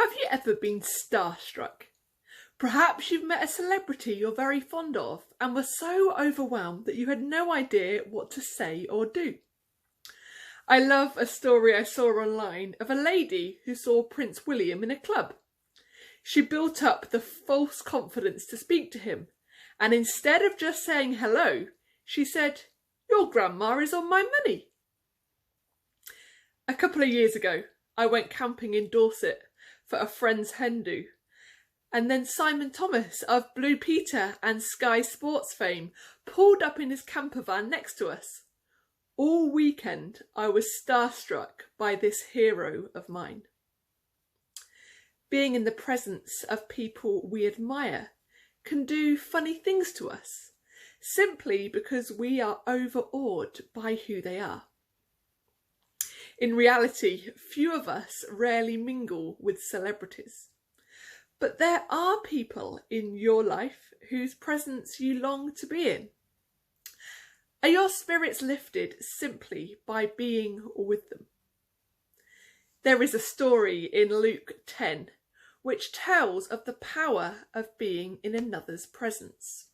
Have you ever been starstruck? Perhaps you've met a celebrity you're very fond of and were so overwhelmed that you had no idea what to say or do. I love a story I saw online of a lady who saw Prince William in a club. She built up the false confidence to speak to him, and instead of just saying hello, she said, "Your grandma is on my money." A couple of years ago, I went camping in Dorset for a friend's hen do, and then Simon Thomas of Blue Peter and Sky Sports fame pulled up in his camper van next to us. All weekend I was starstruck by this hero of mine. Being in the presence of people we admire can do funny things to us, simply because we are overawed by who they are. In reality, few of us rarely mingle with celebrities. But there are people in your life whose presence you long to be in. Are your spirits lifted simply by being with them? There is a story in Luke 10 which tells of the power of being in another's presence.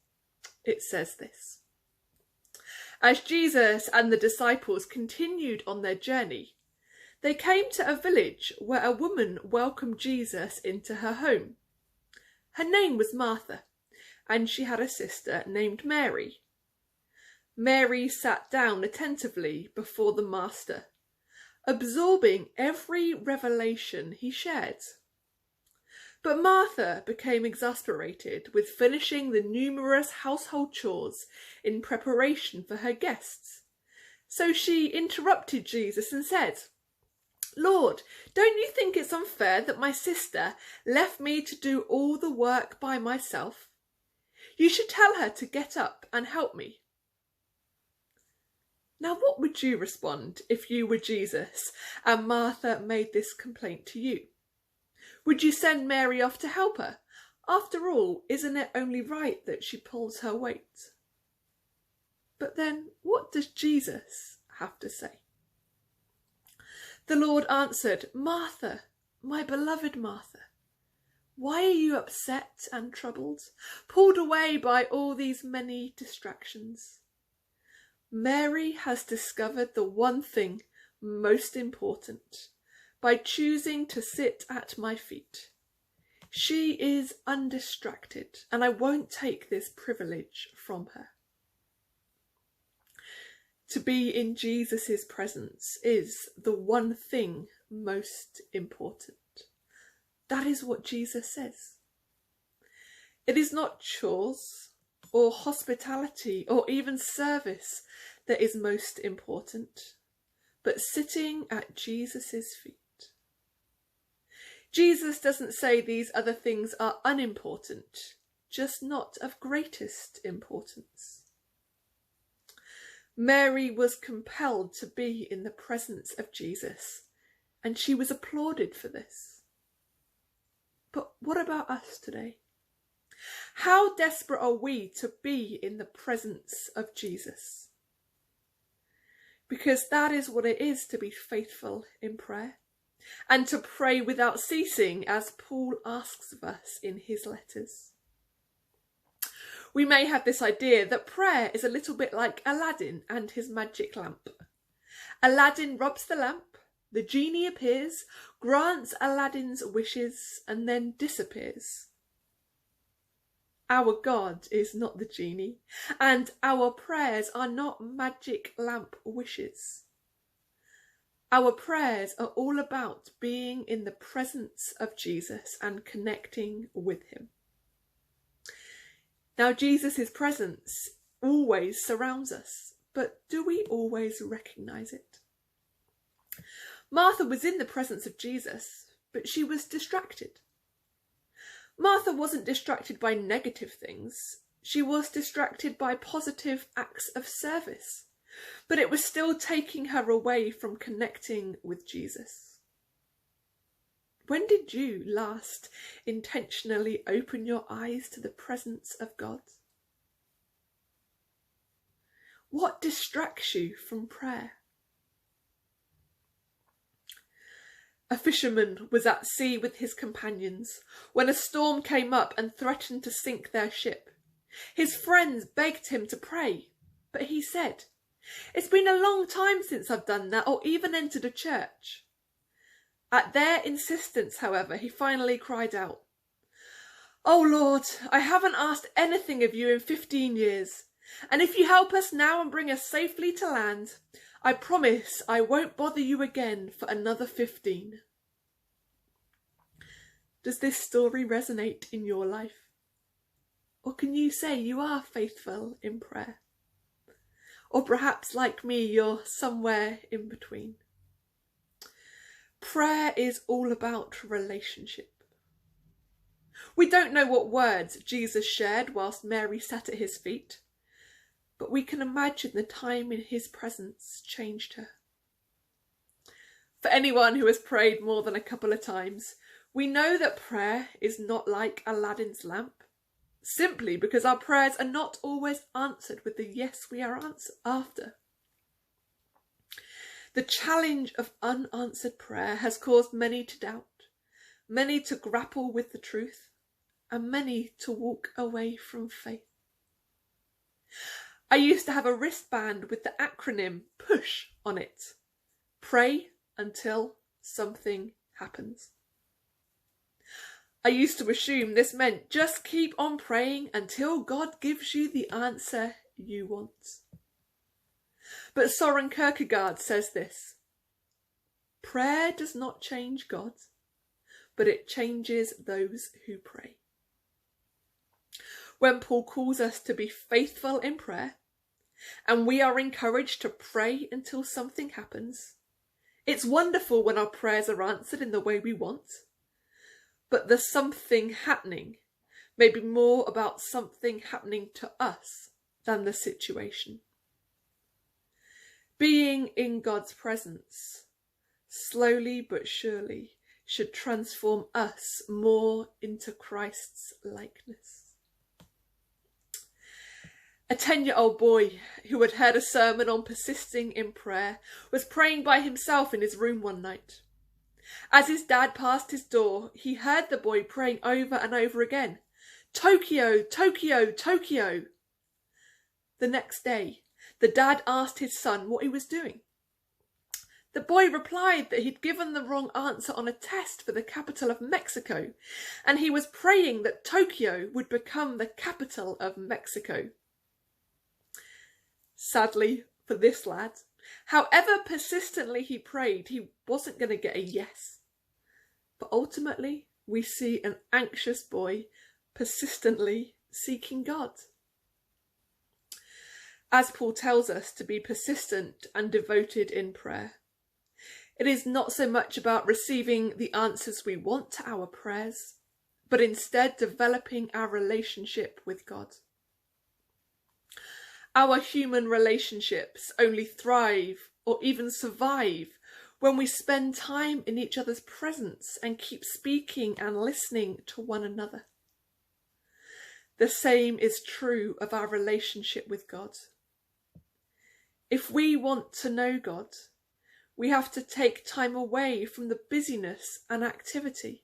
It says this: As Jesus and the disciples continued on their journey, they came to a village where a woman welcomed Jesus into her home. Her name was Martha, and she had a sister named Mary. Mary sat down attentively before the Master, absorbing every revelation he shared. But Martha became exasperated with finishing the numerous household chores in preparation for her guests. So she interrupted Jesus and said, "Lord, don't you think it's unfair that my sister left me to do all the work by myself? You should tell her to get up and help me." Now, what would you respond if you were Jesus and Martha made this complaint to you? Would you send Mary off to help her? After all, isn't it only right that she pulls her weight? But then, what does Jesus have to say? The Lord answered, "Martha, my beloved Martha, why are you upset and troubled, pulled away by all these many distractions? Mary has discovered the one thing most important by choosing to sit at my feet. She is undistracted, and I won't take this privilege from her." To be in Jesus' presence is the one thing most important. That is what Jesus says. It is not chores or hospitality or even service that is most important, but sitting at Jesus' feet. Jesus doesn't say these other things are unimportant, just not of greatest importance. Mary was compelled to be in the presence of Jesus, and she was applauded for this. But what about us today? How desperate are we to be in the presence of Jesus? Because that is what it is to be faithful in prayer, and to pray without ceasing, as Paul asks of us in his letters. We may have this idea that prayer is a little bit like Aladdin and his magic lamp. Aladdin rubs the lamp, the genie appears, grants Aladdin's wishes, and then disappears. Our God is not the genie, and our prayers are not magic lamp wishes. Our prayers are all about being in the presence of Jesus and connecting with him. Now, Jesus' presence always surrounds us, but do we always recognise it? Martha was in the presence of Jesus, but she was distracted. Martha wasn't distracted by negative things. She was distracted by positive acts of service, but it was still taking her away from connecting with Jesus. When did you last intentionally open your eyes to the presence of God? What distracts you from prayer? A fisherman was at sea with his companions when a storm came up and threatened to sink their ship. His friends begged him to pray, but he said, "It's been a long time since I've done that or even entered a church." At their insistence, however, he finally cried out, "Oh Lord, I haven't asked anything of you in 15 years, and if you help us now and bring us safely to land, I promise I won't bother you again for another 15. Does this story resonate in your life? Or can you say you are faithful in prayer? Or perhaps, like me, you're somewhere in between. Prayer is all about relationship. We don't know what words Jesus shared whilst Mary sat at his feet, but we can imagine the time in his presence changed her. For anyone who has prayed more than a couple of times, we know that prayer is not like Aladdin's lamp, simply because our prayers are not always answered with the yes we are after. The challenge of unanswered prayer has caused many to doubt, many to grapple with the truth, and many to walk away from faith. I used to have a wristband with the acronym PUSH on it. Pray until something happens. I used to assume this meant just keep on praying until God gives you the answer you want. But Soren Kierkegaard says this: prayer does not change God, but it changes those who pray. When Paul calls us to be faithful in prayer, and we are encouraged to pray until something happens, it's wonderful when our prayers are answered in the way we want, but the something happening may be more about something happening to us than the situation. Being in God's presence, slowly but surely, should transform us more into Christ's likeness. A 10-year-old boy who had heard a sermon on persisting in prayer was praying by himself in his room one night. As his dad passed his door, he heard the boy praying over and over again, "Tokyo, Tokyo, Tokyo." The next day, the dad asked his son what he was doing. The boy replied that he'd given the wrong answer on a test for the capital of Mexico, and he was praying that Tokyo would become the capital of Mexico. Sadly for this lad, however persistently he prayed, he wasn't going to get a yes. But ultimately, we see an anxious boy persistently seeking God. As Paul tells us to be persistent and devoted in prayer, it is not so much about receiving the answers we want to our prayers, but instead developing our relationship with God. Our human relationships only thrive or even survive when we spend time in each other's presence and keep speaking and listening to one another. The same is true of our relationship with God. If we want to know God, we have to take time away from the busyness and activity.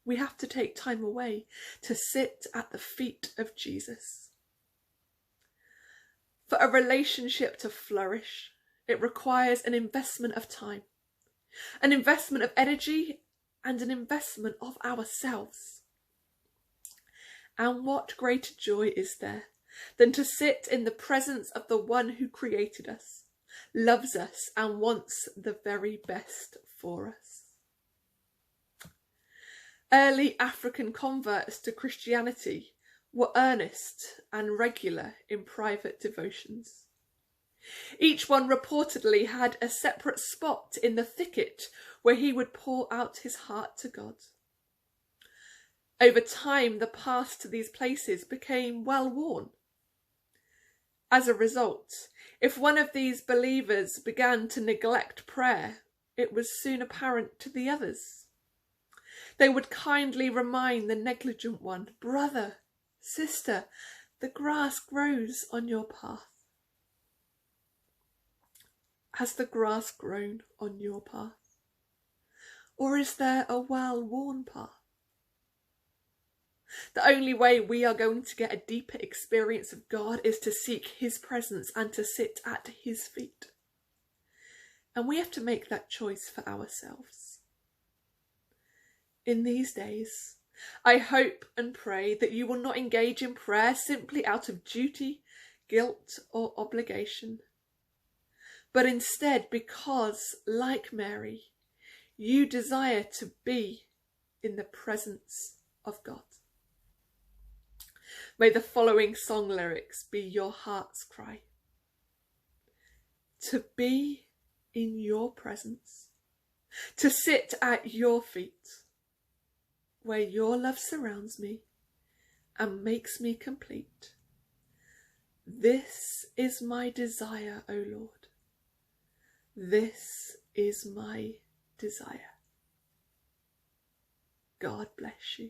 We have to take time away to sit at the feet of Jesus. For a relationship to flourish, it requires an investment of time, an investment of energy, and an investment of ourselves. And what greater joy is there than to sit in the presence of the one who created us, loves us, and wants the very best for us. Early African converts to Christianity were earnest and regular in private devotions. Each one reportedly had a separate spot in the thicket where he would pour out his heart to God. Over time, the paths to these places became well worn. As a result, if one of these believers began to neglect prayer, it was soon apparent to the others. They would kindly remind the negligent one, "Brother, sister, the grass grows on your path." Has the grass grown on your path? Or is there a well-worn path? The only way we are going to get a deeper experience of God is to seek his presence and to sit at his feet. And we have to make that choice for ourselves. In these days, I hope and pray that you will not engage in prayer simply out of duty, guilt, or obligation, but instead because, like Mary, you desire to be in the presence of God. May the following song lyrics be your heart's cry. To be in your presence, to sit at your feet, where your love surrounds me and makes me complete. This is my desire, O Lord. This is my desire. God bless you.